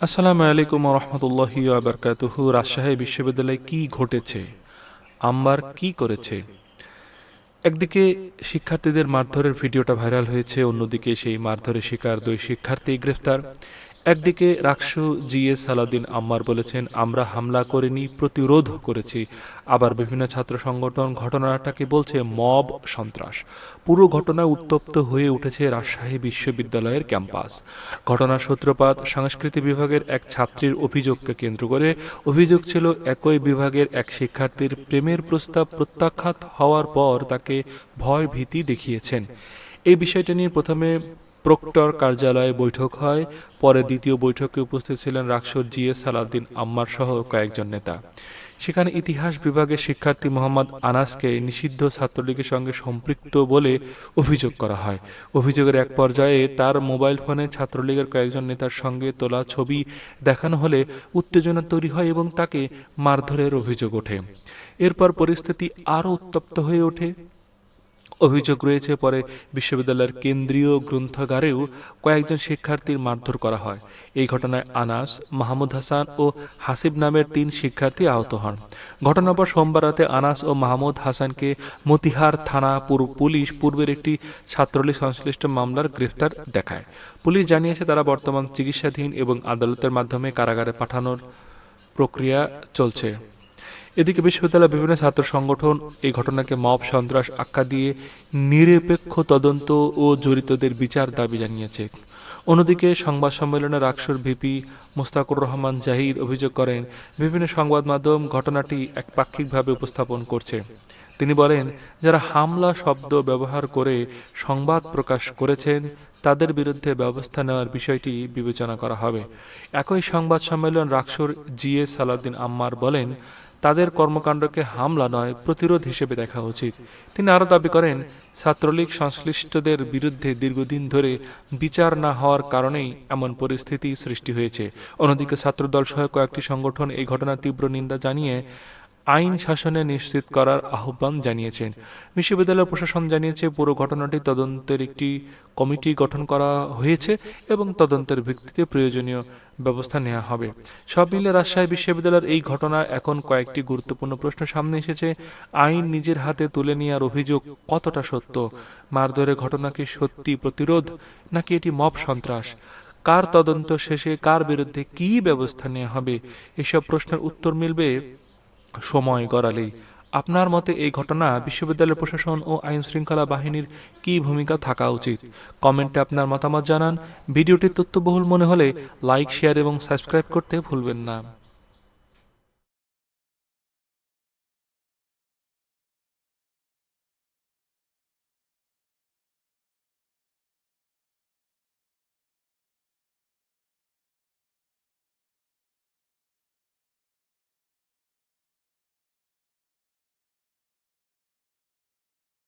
আসসালামু আলাইকুম রহমতুল্লাহি বারকাতুহু। রাজশাহী বিশ্ববিদ্যালয়ে কি ঘটেছে, আম্বার কি করেছে? একদিকে শিক্ষার্থীদের মারধরের ভিডিওটা ভাইরাল হয়েছে, অন্যদিকে সেই মারধরের শিকার দুই শিক্ষার্থী গ্রেফতার। একদিকে রাকসু জিএস সালাউদ্দিন আম্মার বলেছেন, আমরা হামলা করিনি, প্রতিরোধ করেছি। আবার বিভিন্ন ছাত্র সংগঠন ঘটনাটাকে বলছে মব সন্ত্রাস। পুরো ঘটনায় উত্তপ্ত হয়ে উঠেছে রাজশাহী বিশ্ববিদ্যালয়ের ক্যাম্পাস। ঘটনার সূত্রপাত সংস্কৃতি বিভাগের এক ছাত্রীর অভিযোগকে কেন্দ্র করে। অভিযোগ ছিল একই বিভাগের এক শিক্ষার্থীর প্রেমের প্রস্তাব প্রত্যাখ্যাত হওয়ার পর তাকে ভয় ভীতি দেখিয়েছেন। এই বিষয়টা নিয়ে প্রথমে প্রক্টর কার্যালয়ে বৈঠক হয়, পরে দ্বিতীয় বৈঠকে উপস্থিত ছিলেন রাকসুর জিএস সালাউদ্দিন আম্মার সহ কয়েকজন নেতা। সেখানে ইতিহাস বিভাগের শিক্ষার্থী মোহাম্মদ আনাসকে নিষিদ্ধ ছাত্রলীগের সঙ্গে সম্পৃক্ত বলে অভিযোগ করা হয়। অভিযোগের এক পর্যায়ে তার মোবাইল ফোনে ছাত্রলীগের কয়েকজন নেতার সঙ্গে তোলা ছবি দেখানো হলে উত্তেজনা তৈরি হয় এবং তাকে মারধরের অভিযোগ ওঠে। এরপর পরিস্থিতি আরও উত্তপ্ত হয়ে ওঠে। অভিযোগ রয়েছে পরে বিশ্ববিদ্যালয়ের কেন্দ্রীয় গ্রন্থাগারেও কয়েকজন শিক্ষার্থীর মারধর করা হয়। এই ঘটনায় আনাস, মাহমুদ হাসান ও হাসিব নামের 3 শিক্ষার্থী আহত হন। ঘটনার পর সোমবার রাতে আনাস ও মাহমুদ হাসানকে মতিহার থানা পুলিশ পূর্বের একটি ছাত্রলীগ সংশ্লিষ্ট মামলার গ্রেফতার দেখায়। পুলিশ জানিয়েছে তারা বর্তমান চিকিৎসাধীন এবং আদালতের মাধ্যমে কারাগারে পাঠানোর প্রক্রিয়া চলছে। এদিকে বিশ্ববিদ্যালয়ের বিভিন্ন ছাত্র সংগঠন এই ঘটনাকে মব সন্ত্রাস আখ্যা দিয়ে নিরপেক্ষ তদন্ত ও জড়িতদের বিচার দাবি জানিয়েছে। অন্যদিকে সংবাদ সম্মেলনে রাকসুর ভিপি মোস্তাকুর রহমান জাহির অভিযোগ করেন, বিভিন্ন সংবাদ মাধ্যম ঘটনাটি একপাক্ষিকভাবে উপস্থাপন করছে। তিনি বলেন, যারা হামলা শব্দ ব্যবহার করে সংবাদ প্রকাশ করেছেন তাদের বিরুদ্ধে ব্যবস্থা নেওয়ার বিষয়টি বিবেচনা করা হবে। একই সংবাদ সম্মেলন রাকসুর জিএস সালাউদ্দিন আম্মার বলেন, তাদের কর্মকাণ্ডকে হামলা নয়, প্রতিরোধ হিসেবে দেখা উচিত। তিনি আরও দাবি করেন, ছাত্রলীগ সংশ্লিষ্টদের বিরুদ্ধে দীর্ঘদিন ধরে বিচার না হওয়ার কারণেই এমন পরিস্থিতি সৃষ্টি হয়েছে। অন্যদিকে ছাত্রদল সহ কয়েকটি সংগঠন এই ঘটনার তীব্র নিন্দা জানিয়ে আইন শাসনে নিশ্চিত করার আহ্বান জানিয়েছেন। বিশ্ববিদ্যালয় প্রশাসন জানিয়েছে, পুরো ঘটনাটি তদন্তের একটি কমিটি গঠন করা হয়েছে এবং তদন্তের ভিত্তিতে প্রয়োজনীয় ব্যবস্থা নেওয়া হবে। সব মিলে রাজশাহী বিশ্ববিদ্যালয়ের এই ঘটনা এখন কয়েকটি গুরুত্বপূর্ণ প্রশ্ন সামনে এসেছে। আইন নিজের হাতে তুলে নেওয়ার অভিযোগ কতটা সত্য? মারধরের ঘটনা কি সত্যি প্রতিরোধ, নাকি এটি মব সন্ত্রাস? কার তদন্ত শেষে কার বিরুদ্ধে কী ব্যবস্থা নেওয়া হবে? এসব প্রশ্নের উত্তর মিলবে সময় গড়ালেই। আপনার মতে এই ঘটনা বিশ্ববিদ্যালয় প্রশাসন ও আইন শৃঙ্খলা বাহিনীর কী ভূমিকা থাকা উচিত? কমেন্টে আপনার মতামত জানান। ভিডিওটি তথ্যবহুল মনে হলে লাইক, শেয়ার এবং সাবস্ক্রাইব করতে ভুলবেন না।